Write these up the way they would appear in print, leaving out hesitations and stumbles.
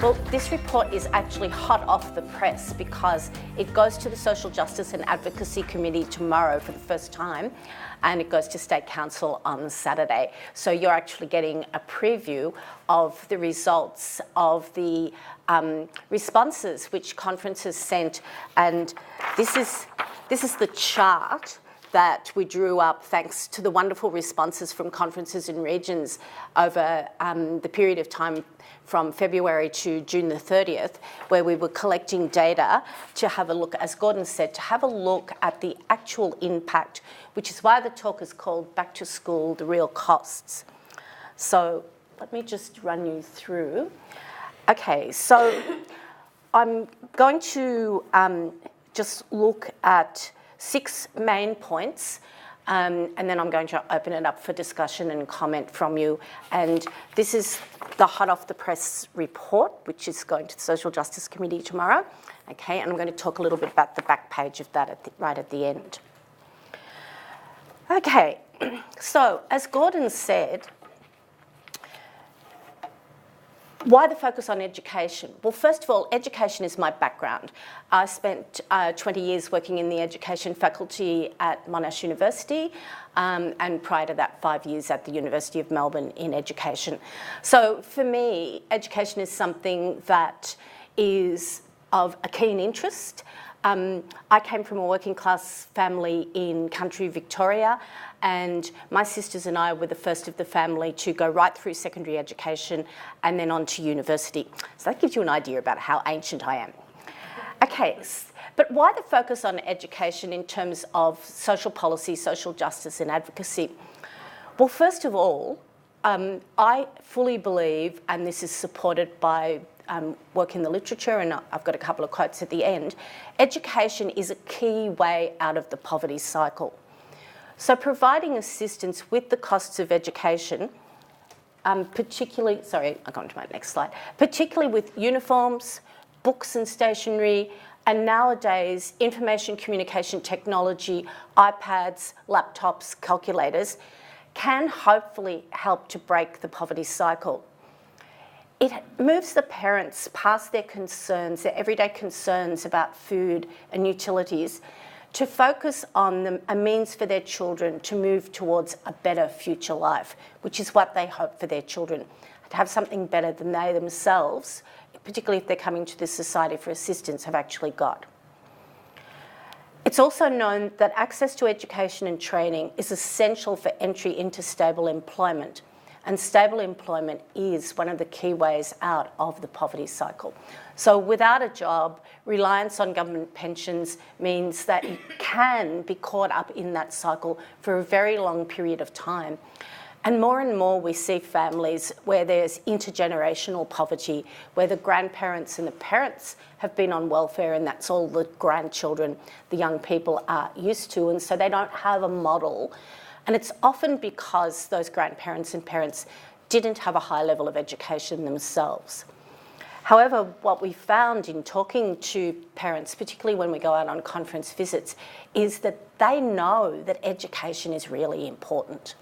Well, this report is actually hot off the press because it goes to the Social Justice and Advocacy Committee tomorrow for the first time, and it goes to State Council on Saturday. So you're actually getting a preview of the results of the responses which conferences sent, and this is the chart that we drew up thanks to the wonderful responses from conferences and regions over the period of time from February to June the 30th, where we were collecting data to have a look, as Gordon said, to have a look at the actual impact, which is why the talk is called Back to School, the Real Costs. So let me just run you through. Okay, so I'm going to just look at 6 main points, and then I'm going to open it up for discussion and comment from you. And this is the hot off the press report, which is going to the Social Justice Committee tomorrow. Okay, and I'm going to talk a little bit about the back page of that right at the end. Okay, so as Gordon said, why the focus on education? Well, first of all, education is my background. I spent 20 years working in the education faculty at Monash University, and prior to that, 5 years at the University of Melbourne in education. So for me, education is something that is of a keen interest. I came from a working class family in country Victoria, and my sisters and I were the first of the family to go right through secondary education and then on to university. So that gives you an idea about how ancient I am. Okay, but why the focus on education in terms of social policy, social justice and advocacy? Well, first of all, I fully believe, and this is supported by work in the literature, and I've got a couple of quotes at the end, education is a key way out of the poverty cycle. So providing assistance with the costs of education, particularly with uniforms, books and stationery, and nowadays information communication technology, iPads, laptops, calculators, can hopefully help to break the poverty cycle. It moves the parents past their concerns, their everyday concerns about food and utilities, to focus on a means for their children to move towards a better future life, which is what they hope for their children, to have something better than they themselves, particularly if they're coming to the Society for Assistance, have actually got. It's also known that access to education and training is essential for entry into stable employment. And stable employment is one of the key ways out of the poverty cycle. So without a job, reliance on government pensions means that you can be caught up in that cycle for a very long period of time. And more we see families where there's intergenerational poverty, where the grandparents and the parents have been on welfare, and that's all the grandchildren, the young people are used to, and so they don't have a model. And it's often because those grandparents and parents didn't have a high level of education themselves. However, what we found in talking to parents, particularly when we go out on conference visits, is that they know that education is really important.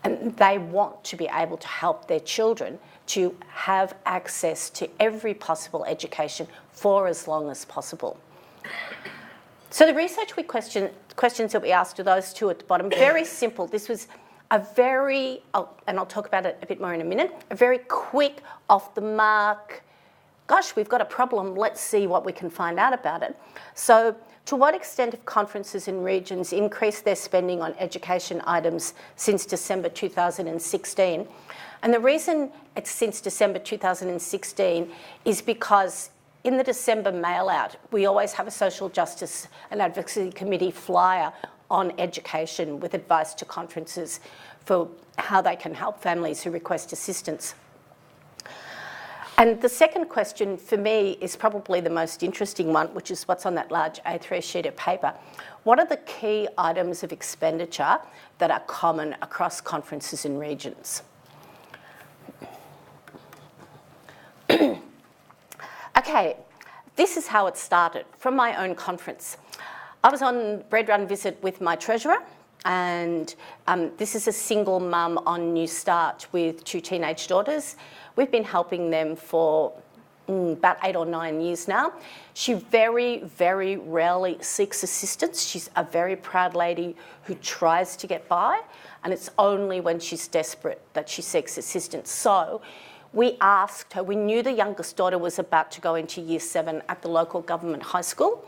And they want to be able to help their children to have access to every possible education for as long as possible. So the research questions that we asked are those two at the bottom. Very simple. This was a very, and I'll talk about it a bit more in a minute, a very quick, off the mark, gosh, we've got a problem, let's see what we can find out about it. So to what extent have conferences and regions increased their spending on education items since December 2016? And the reason it's since December 2016 is because in the December mail-out, we always have a Social Justice and Advocacy Committee flyer on education with advice to conferences for how they can help families who request assistance. And the second question for me is probably the most interesting one, which is what's on that large A3 sheet of paper. What are the key items of expenditure that are common across conferences and regions? Okay, this is how it started from my own conference. I was on bread run visit with my treasurer, and this is a single mum on New Start with 2 teenage daughters. We've been helping them for about 8 or 9 years now. She very, very rarely seeks assistance. She's a very proud lady who tries to get by, and it's only when she's desperate that she seeks assistance. So we asked her, we knew the youngest daughter was about to go into year 7 at the local government high school,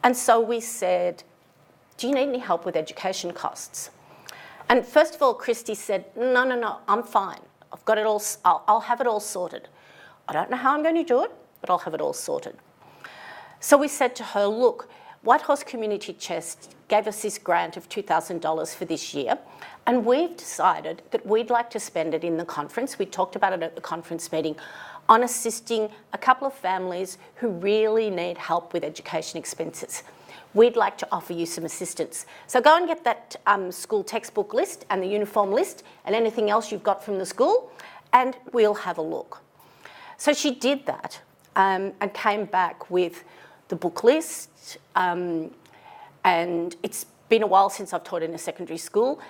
and so we said, do you need any help with education costs? And first of all, Christy said, no, I'm fine. I've got it all, I'll have it all sorted. I don't know how I'm going to do it, but I'll have it all sorted. So we said to her, look, Whitehorse Community Chest gave us this grant of $2,000 for this year, and we've decided that we'd like to spend it in the conference. We talked about it at the conference meeting, on assisting a couple of families who really need help with education expenses. We'd like to offer you some assistance. So go and get that school textbook list and the uniform list and anything else you've got from the school, and we'll have a look. So she did that and came back with the book list, and it's been a while since I've taught in a secondary school,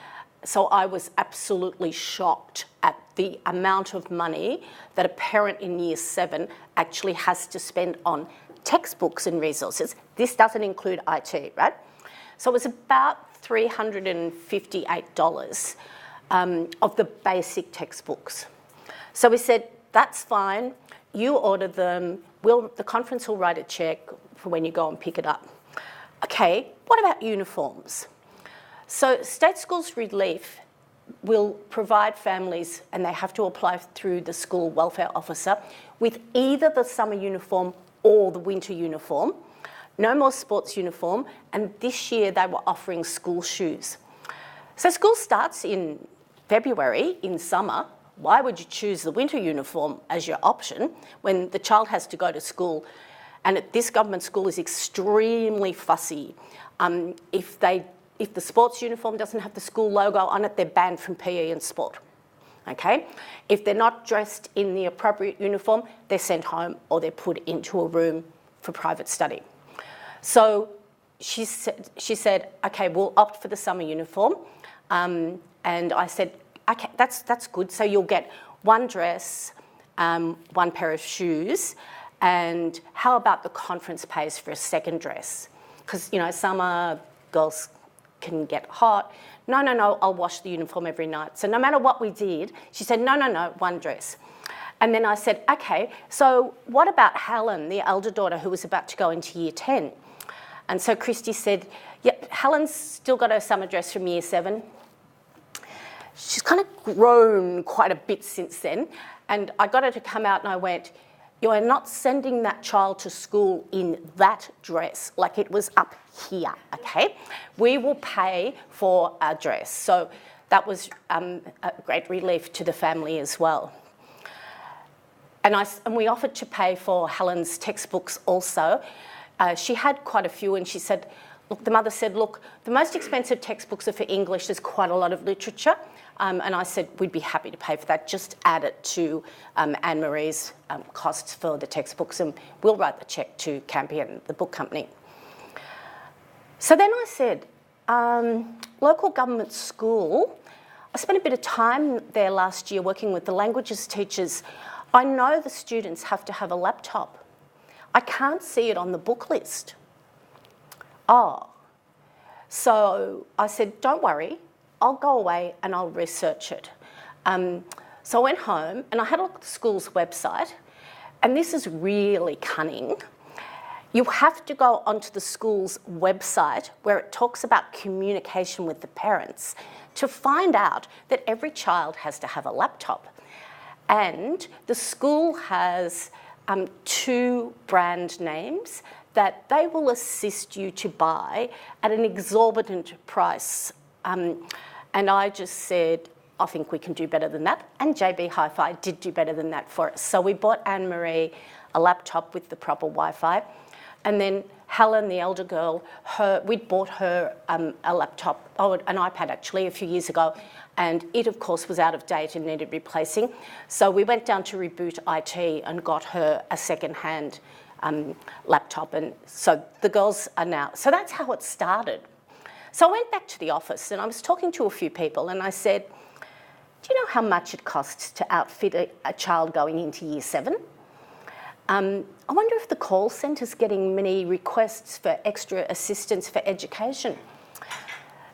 so I was absolutely shocked at the amount of money that a parent in year 7 actually has to spend on textbooks and resources. This doesn't include IT, right? So it was about $358 of the basic textbooks. So we said, that's fine, you order them, the conference will write a check for when you go and pick it up. Okay, what about uniforms? So State Schools Relief will provide families, and they have to apply through the school welfare officer, with either the summer uniform or the winter uniform. No more sports uniform, and this year they were offering school shoes. So school starts in February, in summer. Why would you choose the winter uniform as your option when the child has to go to school? And this government school is extremely fussy. If the sports uniform doesn't have the school logo on it, they're banned from PE and sport. Okay? If they're not dressed in the appropriate uniform, they're sent home or they're put into a room for private study. So she said, okay, we'll opt for the summer uniform. And I said, okay, that's good. So you'll get one dress, one pair of shoes, and how about the conference pays for a second dress? Because, you know, summer girls can get hot. No, I'll wash the uniform every night. So no matter what we did, she said, no, one dress. And then I said, okay, so what about Helen, the elder daughter who was about to go into year 10? And so Christy said, yep, Helen's still got her summer dress from year 7. She's kind of grown quite a bit since then. And I got her to come out and I went, you are not sending that child to school in that dress, like it was up here, okay? We will pay for a dress. So that was a great relief to the family as well. And we offered to pay for Helen's textbooks also. She had quite a few, and she said, look, the mother said, look, the most expensive textbooks are for English. There's quite a lot of literature. And I said, we'd be happy to pay for that. Just add it to Anne-Marie's costs for the textbooks, and we'll write the cheque to Campion, the book company. So then I said, local government school, I spent a bit of time there last year working with the languages teachers. I know the students have to have a laptop. I can't see it on the book list. Oh. So I said, don't worry, I'll go away and I'll research it. So I went home and I had a look at the school's website, and this is really cunning. You have to go onto the school's website where it talks about communication with the parents to find out that every child has to have a laptop. And the school has 2 brand names that they will assist you to buy at an exorbitant price. And I just said, I think we can do better than that. And JB Hi-Fi did do better than that for us. So we bought Anne-Marie a laptop with the proper Wi-Fi. And then Helen, the elder girl, we'd bought her a laptop, an iPad actually, a few years ago. And it, of course, was out of date and needed replacing. So we went down to Reboot IT and got her a second-hand laptop. And so the girls are now... So that's how it started. So I went back to the office and I was talking to a few people and I said, do you know how much it costs to outfit a child going into year 7? I wonder if the call centre's getting many requests for extra assistance for education.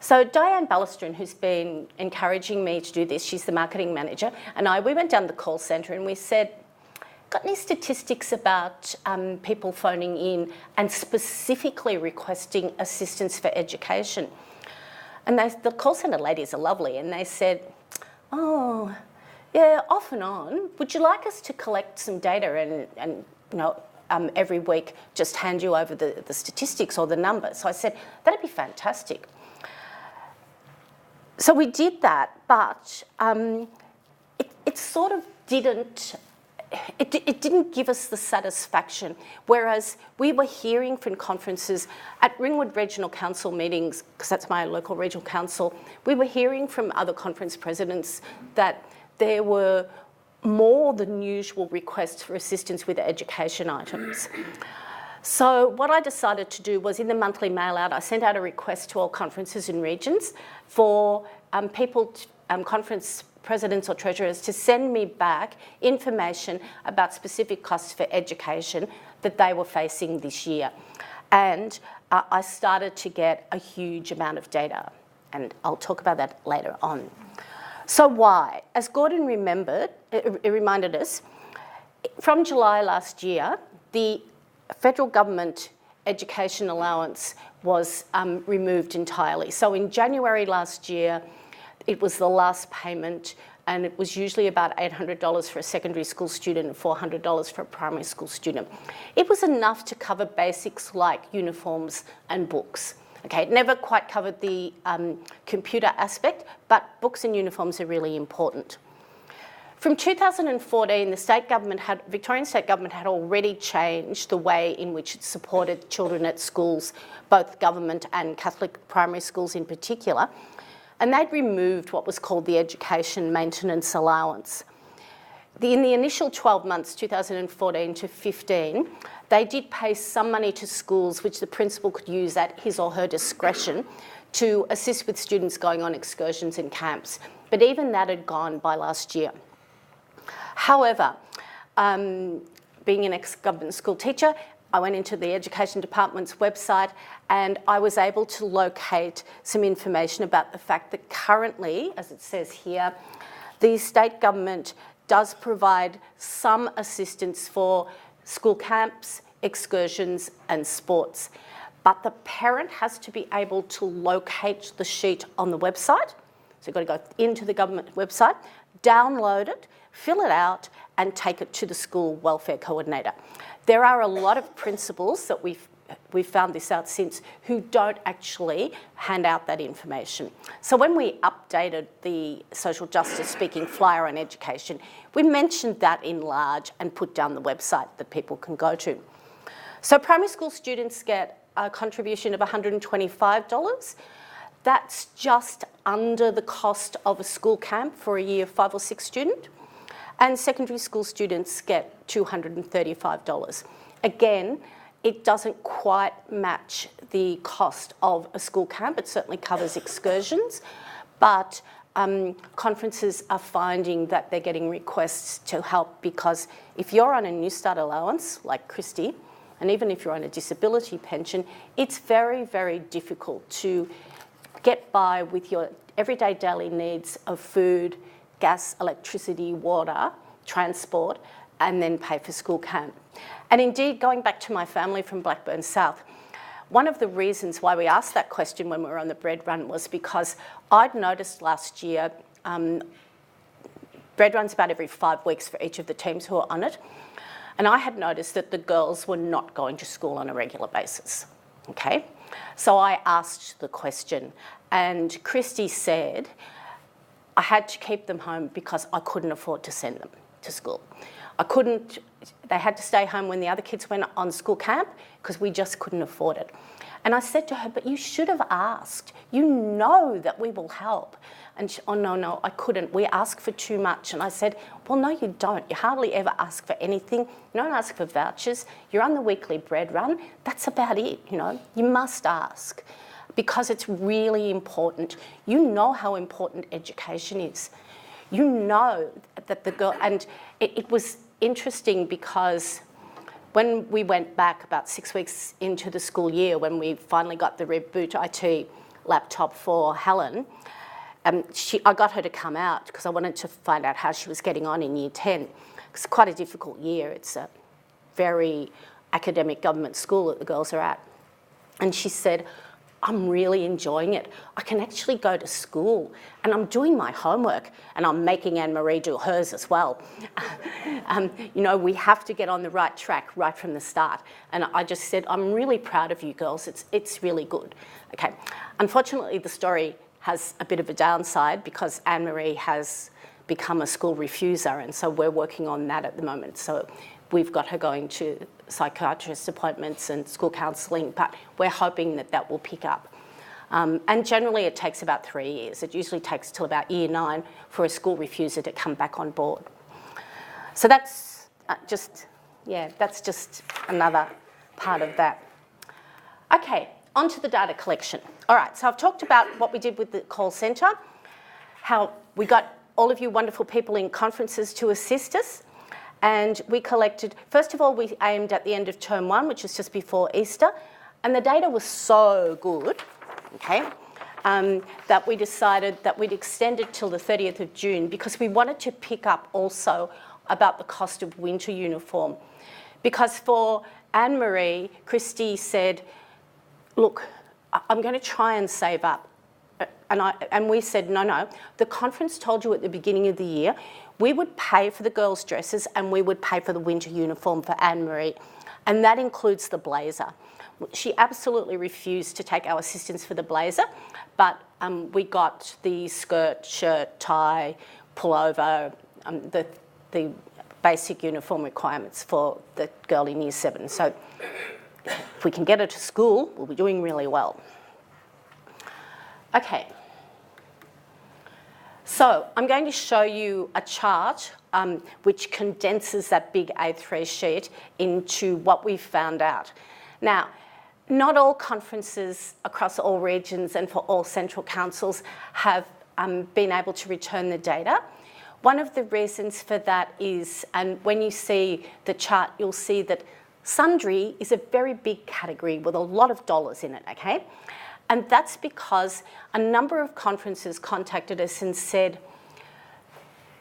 So Diane Ballastron, who's been encouraging me to do this, she's the marketing manager, and we went down the call centre and we said, got any statistics about people phoning in and specifically requesting assistance for education? And the call centre ladies are lovely, and they said, oh, yeah, off and on. Would you like us to collect some data and every week just hand you over the statistics or the numbers? So I said, that'd be fantastic. So we did that, but it sort of didn't, it didn't give us the satisfaction, whereas we were hearing from conferences at Ringwood Regional Council meetings, because that's my local regional council, we were hearing from other conference presidents that there were more than usual requests for assistance with education items. So what I decided to do was, in the monthly mail out, I sent out a request to all conferences and regions for conference presidents or treasurers to send me back information about specific costs for education that they were facing this year. And I started to get a huge amount of data, and I'll talk about that later on. So why? As Gordon reminded us, from July last year, the federal government education allowance was removed entirely. So in January last year, it was the last payment, and it was usually about $800 for a secondary school student and $400 for a primary school student. It was enough to cover basics like uniforms and books. Okay, it never quite covered the computer aspect, but books and uniforms are really important. From 2014, the Victorian state government had already changed the way in which it supported children at schools, both government and Catholic primary schools in particular, and they'd removed what was called the Education Maintenance Allowance. In the initial 12 months, 2014 to 15, they did pay some money to schools which the principal could use at his or her discretion to assist with students going on excursions and camps. But even that had gone by last year. However, being an ex-government school teacher, I went into the Education Department's website and I was able to locate some information about the fact that currently, as it says here, the state government does provide some assistance for school camps, excursions and sports. But the parent has to be able to locate the sheet on the website. So you've got to go into the government website, download it, fill it out and take it to the school welfare coordinator. There are a lot of principals that we've found this out since who don't actually hand out that information. So when we updated the social justice speaking flyer on education, we mentioned that in large and put down the website that people can go to. So primary school students get a contribution of $125. That's just under the cost of a school camp for a year 5 or 6 student. And secondary school students get $235. Again, it doesn't quite match the cost of a school camp. It certainly covers excursions, but conferences are finding that they're getting requests to help because if you're on a New Start allowance, like Christy, and even if you're on a disability pension, it's very, very difficult to get by with your everyday daily needs of food, gas, electricity, water, transport, and then pay for school camp. And indeed, going back to my family from Blackburn South, one of the reasons why we asked that question when we were on the bread run was because I'd noticed last year, bread run's about every 5 weeks for each of the teams who are on it, and I had noticed that the girls were not going to school on a regular basis, okay? So I asked the question, and Christy said, I had to keep them home because I couldn't afford to send them to school. They had to stay home when the other kids went on school camp because we just couldn't afford it. And I said to her, but you should have asked. You know that we will help. And she, oh, no, I couldn't. We ask for too much. And I said, well, no, you don't. You hardly ever ask for anything. You don't ask for vouchers. You're on the weekly bread run. That's about it, you know. You must ask because it's really important. You know how important education is. You know that the girl, and it was interesting because when we went back about 6 weeks into the school year, when we finally got the Reboot IT laptop for Helen, I got her to come out because I wanted to find out how she was getting on in Year 10. It's quite a difficult year. It's a very academic government school that the girls are at. And she said, I'm really enjoying it. I can actually go to school and I'm doing my homework and I'm making Anne-Marie do hers as well. You know, we have to get on the right track right from the start. And I just said, I'm really proud of you girls. It's really good. Okay. Unfortunately, the story has a bit of a downside because Anne-Marie has become a school refuser, and so we're working on that at the moment. So we've got her going to psychiatrist appointments and school counselling, but we're hoping that that will pick up. And generally it takes about 3 years. It usually takes till about Year 9 for a school refuser to come back on board. So that's just another part of that. Okay, on to the data collection. All right, so I've talked about what we did with the call centre, how we got all of you wonderful people in conferences to assist us. And we collected, first of all, we aimed at the end of term 1, which was just before Easter, and the data was so good, okay, that we decided that we'd extend it till the 30th of June because we wanted to pick up also about the cost of winter uniform. Because for Anne-Marie, Christy said, look, I'm going to try and save up. And we said, no, the conference told you at the beginning of the year we would pay for the girls' dresses and we would pay for the winter uniform for Anne-Marie, and that includes the blazer. She absolutely refused to take our assistance for the blazer, but we got the skirt, shirt, tie, pullover, the basic uniform requirements for the girl in Year 7. So if we can get her to school, we'll be doing really well. Okay. So I'm going to show you a chart which condenses that big A3 sheet into what we've found out. Now, not all conferences across all regions and for all central councils have been able to return the data. One of the reasons for that is, and when you see the chart, you'll see that sundry is a very big category with a lot of dollars in it, okay? And that's because a number of conferences contacted us and said,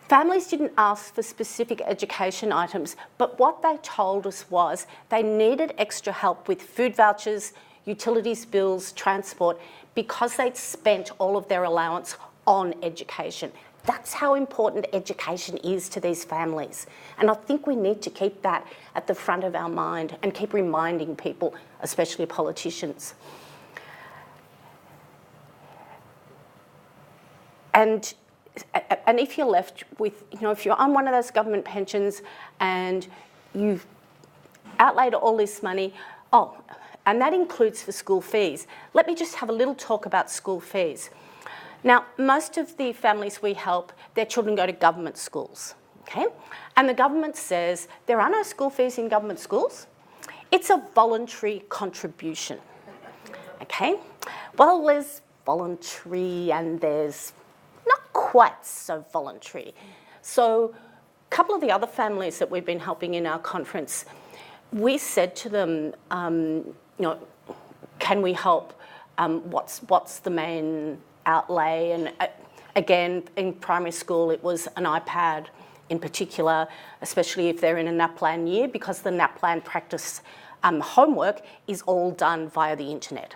families didn't ask for specific education items, but what they told us was they needed extra help with food vouchers, utilities bills, transport, because they'd spent all of their allowance on education. That's how important education is to these families. And I think we need to keep that at the front of our mind and keep reminding people, especially politicians. And if you're left with, if you're on one of those government pensions and you've outlaid all this money, and that includes for school fees. Let me just have a little talk about school fees. Now, most of the families we help, their children go to government schools, okay? And the government says there are no school fees in government schools. It's a voluntary contribution, okay? Well, there's voluntary and there's not quite so voluntary. So a couple of the other families that we've been helping in our conference, we said to them, can we help? What's the main outlay? And again, in primary school, it was an iPad in particular, especially if they're in a NAPLAN year, because the NAPLAN practice homework is all done via the internet.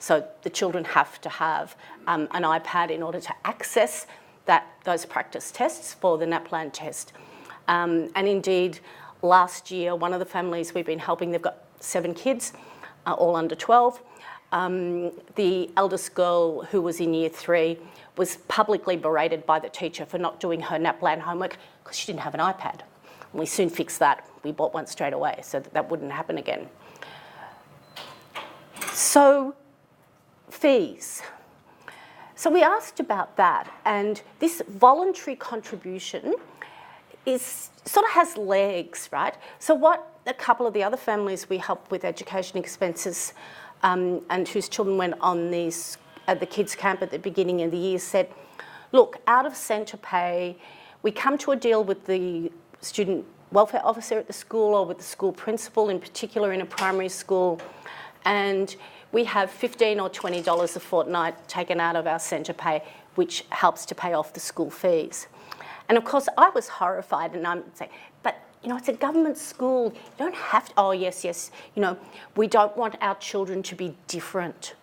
So the children have to have an iPad in order to access those practice tests for the NAPLAN test. And indeed, last year, one of the families we've been helping, they've got 7 kids, all under 12. The eldest girl, who was in Year 3, was publicly berated by the teacher for not doing her NAPLAN homework because she didn't have an iPad. And we soon fixed that. We bought one straight away so that wouldn't happen again. So, fees. So we asked about that, and this voluntary contribution sort of has legs, right? So what a couple of the other families we helped with education expenses and whose children went on at the kids' camp at the beginning of the year said, look, out of centre pay, we come to a deal with the student welfare officer at the school or with the school principal, in particular in a primary school, and we have $15 or $20 a fortnight taken out of our centre pay, which helps to pay off the school fees. And of course, I was horrified, and I'm saying, but you know, it's a government school. You don't have to, oh yes, you know, we don't want our children to be different.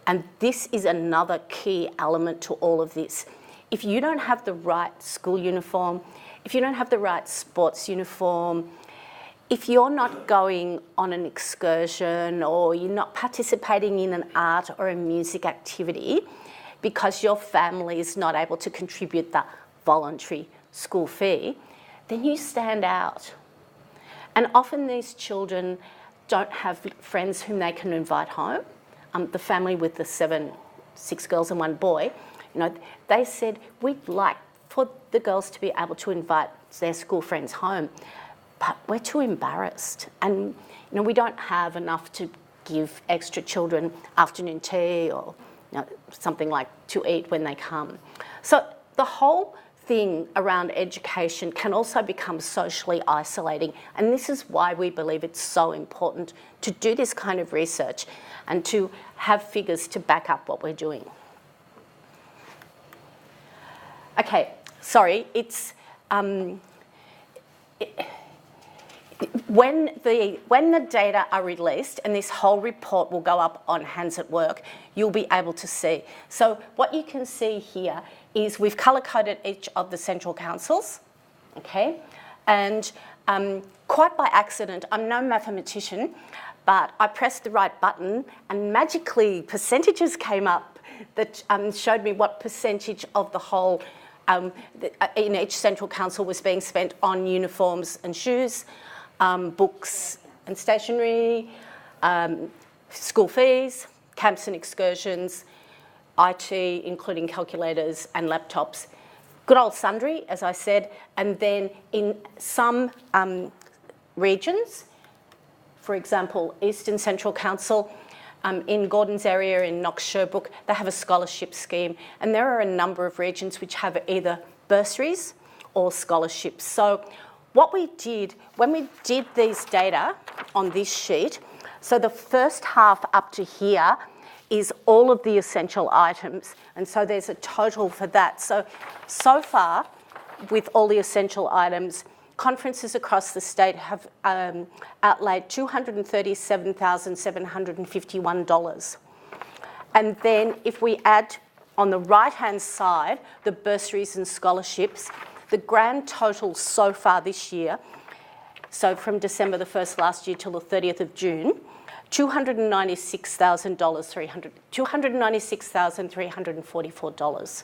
And this is another key element to all of this. If you don't have the right school uniform, if you don't have the right sports uniform, if you're not going on an excursion or you're not participating in an art or a music activity because your family is not able to contribute that voluntary school fee, then you stand out. And often these children don't have friends whom they can invite home. The family with the six girls and one boy, you know, they said, we'd like for the girls to be able to invite their school friends home, but we're too embarrassed. And, you know, we don't have enough to give extra children afternoon tea or, you know, something like to eat when they come. So the whole thing around education can also become socially isolating, and this is why we believe it's so important to do this kind of research and to have figures to back up what we're doing. Okay, sorry, it's when the data are released, and this whole report will go up on Hands at Work, you'll be able to see. So what you can see here is we've colour-coded each of the central councils, okay? And quite by accident, I'm no mathematician, but I pressed the right button and magically percentages came up that showed me what percentage of the whole in each central council was being spent on uniforms and shoes, books and stationery, school fees, camps and excursions, IT, including calculators and laptops, good old sundry, as I said, and then in some regions, for example, Eastern Central Council, in Gordon's area in Knox Sherbrooke, they have a scholarship scheme, and there are a number of regions which have either bursaries or scholarships. So what we did, when we did these data on this sheet, so the first half up to here is all of the essential items, and so there's a total for that. So far, with all the essential items, conferences across the state have outlaid $237,751. And then if we add on the right-hand side, the bursaries and scholarships, the grand total so far this year, so from December the 1st last year till the 30th of June, $296,344.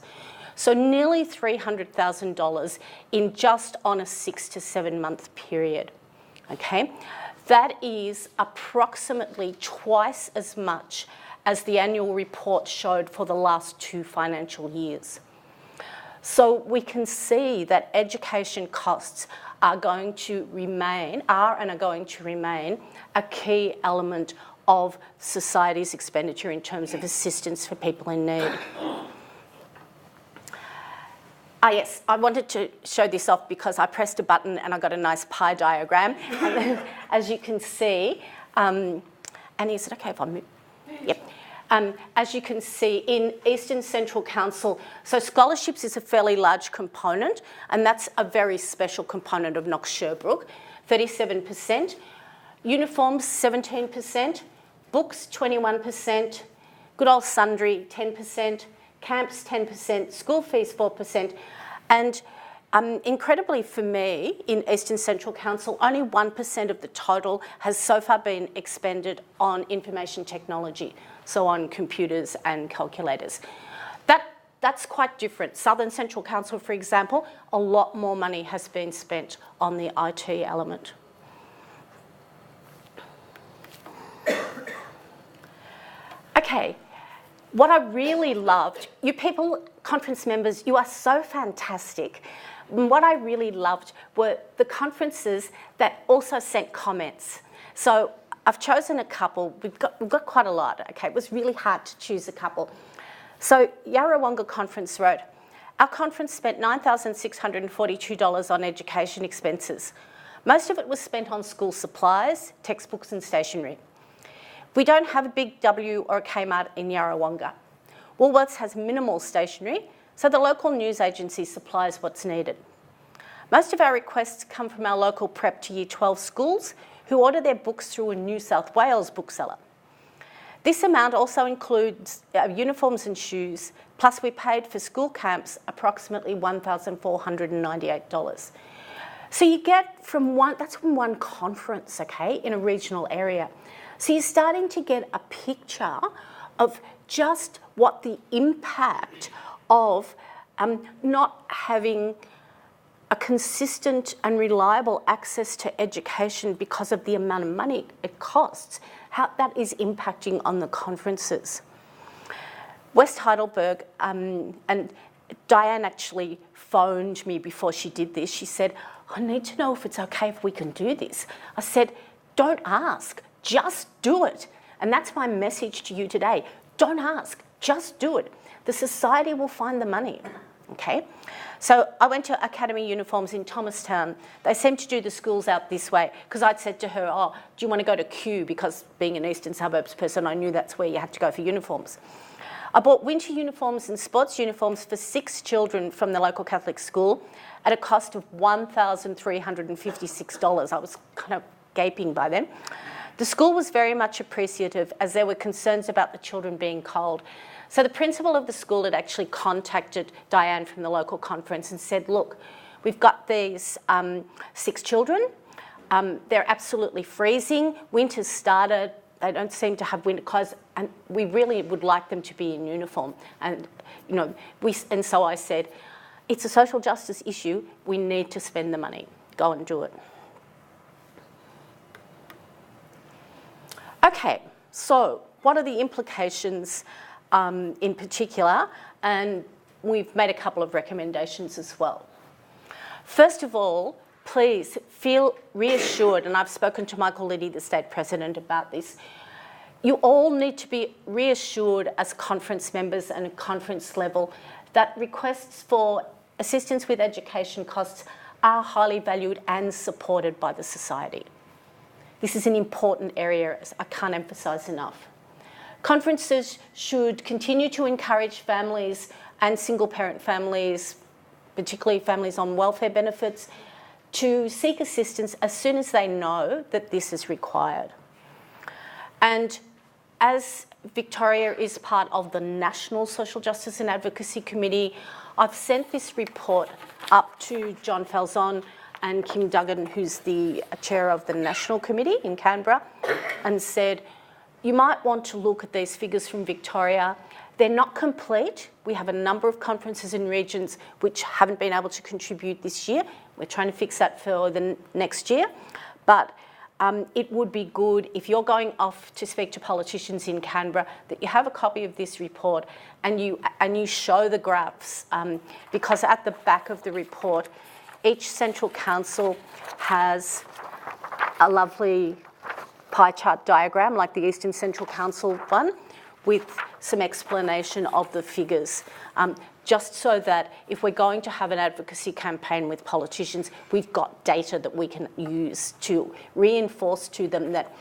So nearly $300,000 in just on a 6 to 7 month period, okay? That is approximately twice as much as the annual report showed for the last 2 financial years. So we can see that education costs are going to remain a key element of society's expenditure in terms of assistance for people in need. Yes, I wanted to show this off because I pressed a button and I got a nice pie diagram. As you can see, and is it okay if I move? Yep. As you can see, in Eastern Central Council, so scholarships is a fairly large component, and that's a very special component of Knox Sherbrooke, 37%. Uniforms, 17%. Books, 21%. Good old sundry, 10%. Camps, 10%. School fees, 4%. And incredibly for me, in Eastern Central Council, only 1% of the total has so far been expended on information technology, so on computers and calculators. That's quite different. Southern Central Council, for example, a lot more money has been spent on the IT element. Okay, what I really loved, you people, conference members, you are so fantastic. What I really loved were the conferences that also sent comments. So I've chosen a couple. We've got quite a lot, okay? It was really hard to choose a couple. So Yarrawonga Conference wrote, our conference spent $9,642 on education expenses. Most of it was spent on school supplies, textbooks and stationery. We don't have a Big W or a Kmart in Yarrawonga. Woolworths has minimal stationery, so the local news agency supplies what's needed. Most of our requests come from our local prep to Year 12 schools who order their books through a New South Wales bookseller. This amount also includes uniforms and shoes, plus we paid for school camps approximately $1,498. So you get from that's from one conference, okay, in a regional area. So you're starting to get a picture of just what the impact of not having a consistent and reliable access to education because of the amount of money it costs, how that is impacting on the conferences. West Heidelberg, and Diane actually phoned me before she did this. She said, I need to know if it's okay if we can do this. I said, don't ask, just do it. And that's my message to you today. Don't ask, just do it. The society will find the money, okay? So I went to Academy Uniforms in Thomastown. They seemed to do the schools out this way because I'd said to her, oh, do you want to go to Kew? Because being an Eastern Suburbs person, I knew that's where you had to go for uniforms. I bought winter uniforms and sports uniforms for 6 children from the local Catholic school at a cost of $1,356. I was kind of gaping by then. The school was very much appreciative as there were concerns about the children being cold. So the principal of the school had actually contacted Diane from the local conference and said, look, we've got these 6 children. They're absolutely freezing. Winter's started. They don't seem to have winter clothes, and we really would like them to be in uniform. And you know, and so I said, it's a social justice issue. We need to spend the money. Go and do it. Okay, so what are the implications in particular? And we've made a couple of recommendations as well. First of all, please feel reassured, and I've spoken to Michael Liddy, the state president, about this. You all need to be reassured as conference members and at conference level that requests for assistance with education costs are highly valued and supported by the society. This is an important area, as I can't emphasise enough. Conferences should continue to encourage families and single-parent families, particularly families on welfare benefits, to seek assistance as soon as they know that this is required. And as Victoria is part of the National Social Justice and Advocacy Committee, I've sent this report up to John Falzon and Kim Duggan, who's the chair of the National Committee in Canberra, and said, you might want to look at these figures from Victoria. They're not complete. We have a number of conferences in regions which haven't been able to contribute this year. We're trying to fix that for the next year. But it would be good if you're going off to speak to politicians in Canberra that you have a copy of this report and you show the graphs, because at the back of the report, each central council has a lovely pie chart diagram like the Eastern Central Council one, with some explanation of the figures, just so that if we're going to have an advocacy campaign with politicians, we've got data that we can use to reinforce to them that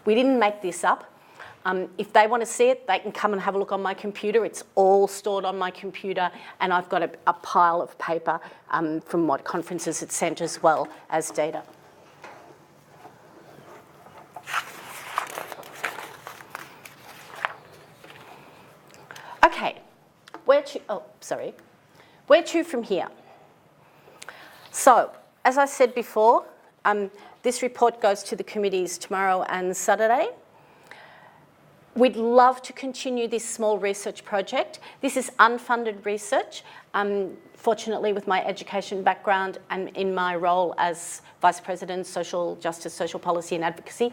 we didn't make this up. If they want to see it, they can come and have a look on my computer. It's all stored on my computer, and I've got a pile of paper from what conferences it's sent as well as data. Okay, where to from here? So, as I said before, this report goes to the committees tomorrow and Saturday. We'd love to continue this small research project. This is unfunded research. Fortunately, with my education background and in my role as Vice President, Social Justice, Social Policy and Advocacy,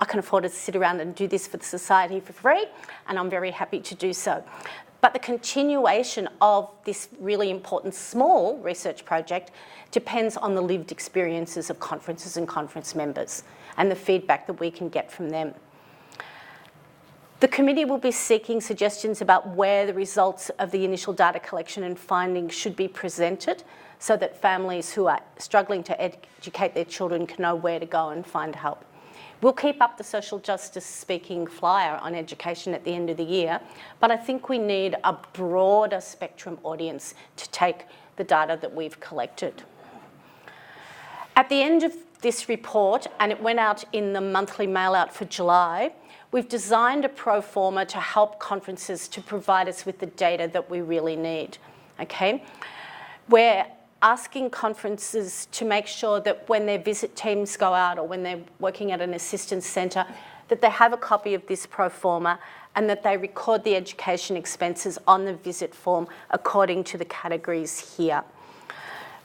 I can afford to sit around and do this for the society for free, and I'm very happy to do so. But the continuation of this really important small research project depends on the lived experiences of conferences and conference members and the feedback that we can get from them. The committee will be seeking suggestions about where the results of the initial data collection and findings should be presented so that families who are struggling to educate their children can know where to go and find help. We'll keep up the social justice speaking flyer on education at the end of the year, but I think we need a broader spectrum audience to take the data that we've collected. At the end of this report, and it went out in the monthly mail out for July, we've designed a pro forma to help conferences to provide us with the data that we really need, okay? We're asking conferences to make sure that when their visit teams go out or when they're working at an assistance centre, that they have a copy of this pro forma and that they record the education expenses on the visit form according to the categories here.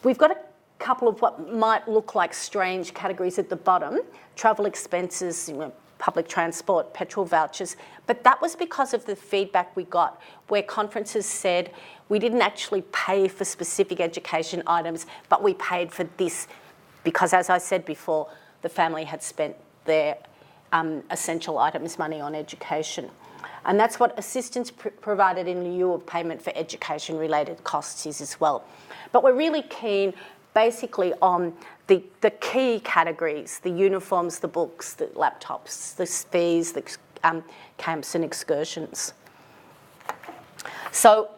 We've got a couple of what might look like strange categories at the bottom: travel expenses, public transport, petrol vouchers, but that was because of the feedback we got where conferences said we didn't actually pay for specific education items, but we paid for this because, as I said before, the family had spent their essential items money on education. And that's what assistance provided in lieu of payment for education-related costs is as well. But we're really keen basically on the key categories: the uniforms, the books, the laptops, the fees, the camps and excursions. So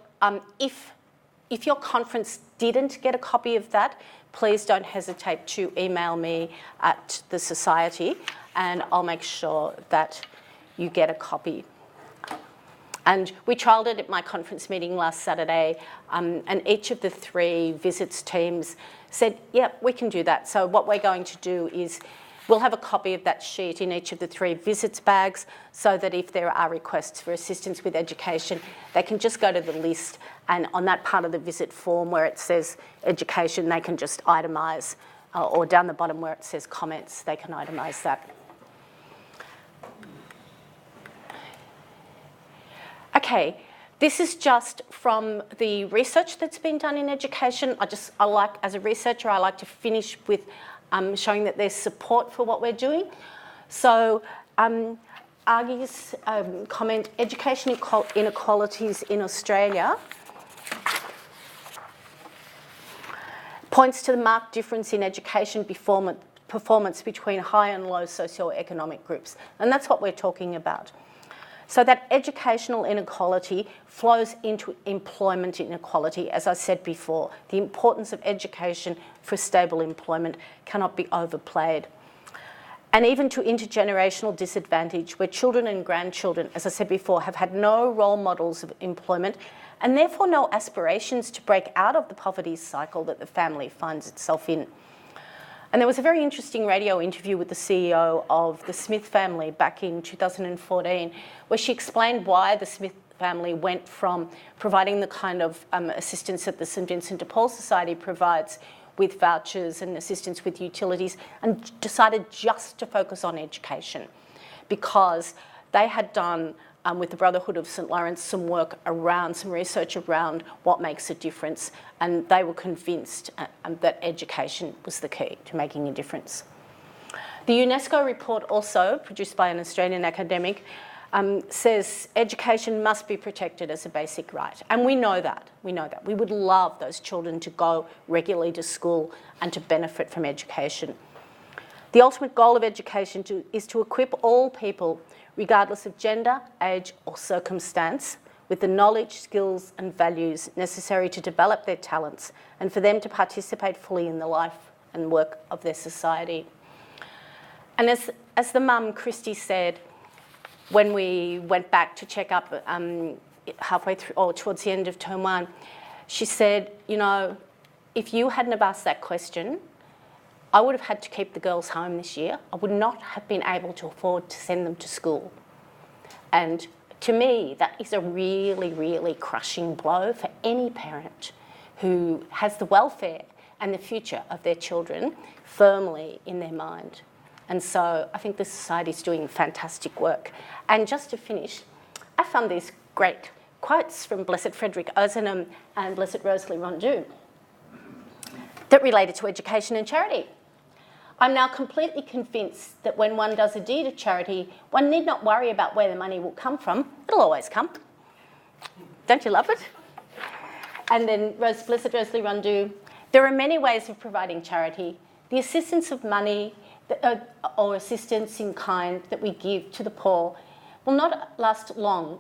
if your conference didn't get a copy of that, please don't hesitate to email me at the Society and I'll make sure that you get a copy. And we trialled it at my conference meeting last Saturday, and each of the 3 visits teams said, yeah, we can do that. So what we're going to do is we'll have a copy of that sheet in each of the 3 visits bags so that if there are requests for assistance with education, they can just go to the list, and on that part of the visit form where it says education, they can just itemise, or down the bottom where it says comments, they can itemise that. Okay, this is just from the research that's been done in education. As a researcher, I like to finish with showing that there's support for what we're doing. So Agi's comment, education inequalities in Australia points to the marked difference in education performance between high and low socioeconomic groups. And that's what we're talking about. So that educational inequality flows into employment inequality. As I said before, the importance of education for stable employment cannot be overplayed. And even to intergenerational disadvantage, where children and grandchildren, as I said before, have had no role models of employment and therefore no aspirations to break out of the poverty cycle that the family finds itself in. And there was a very interesting radio interview with the CEO of the Smith family back in 2014, where she explained why the Smith family went from providing the kind of assistance that the St Vincent de Paul Society provides with vouchers and assistance with utilities, and decided just to focus on education because they had done with the Brotherhood of St Lawrence some work around, some research around what makes a difference, and they were convinced that education was the key to making a difference. The UNESCO report, also produced by an Australian academic, says education must be protected as a basic right, and we know that. We would love those children to go regularly to school and to benefit from education. The ultimate goal of education is to equip all people, regardless of gender, age or circumstance, with the knowledge, skills and values necessary to develop their talents and for them to participate fully in the life and work of their society. And as the mum, Christy, said, when we went back to check up halfway through, or towards the end of term 1, she said, you know, if you hadn't have asked that question, I would have had to keep the girls home this year. I would not have been able to afford to send them to school. And to me, that is a really, really crushing blow for any parent who has the welfare and the future of their children firmly in their mind. And so I think the Society's doing fantastic work. And just to finish, I found these great quotes from Blessed Frederic Ozanam and Blessed Rosalie Rondeau that related to education and charity. I'm now completely convinced that when one does a deed of charity, one need not worry about where the money will come from. It'll always come. Don't you love it? And then Blessed Rosalie Rundu, there are many ways of providing charity. The assistance of money or assistance in kind that we give to the poor will not last long.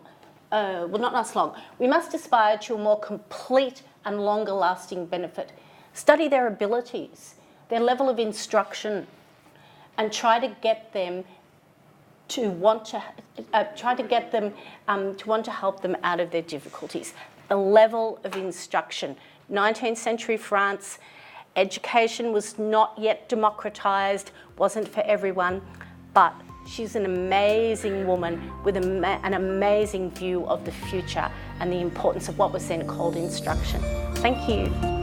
We must aspire to a more complete and longer lasting benefit. Study their abilities, their level of instruction, and try to get them to want to help them out of their difficulties. The level of instruction. 19th century France, education was not yet democratised, wasn't for everyone, but she's an amazing woman with an amazing view of the future and the importance of what was then called instruction. Thank you.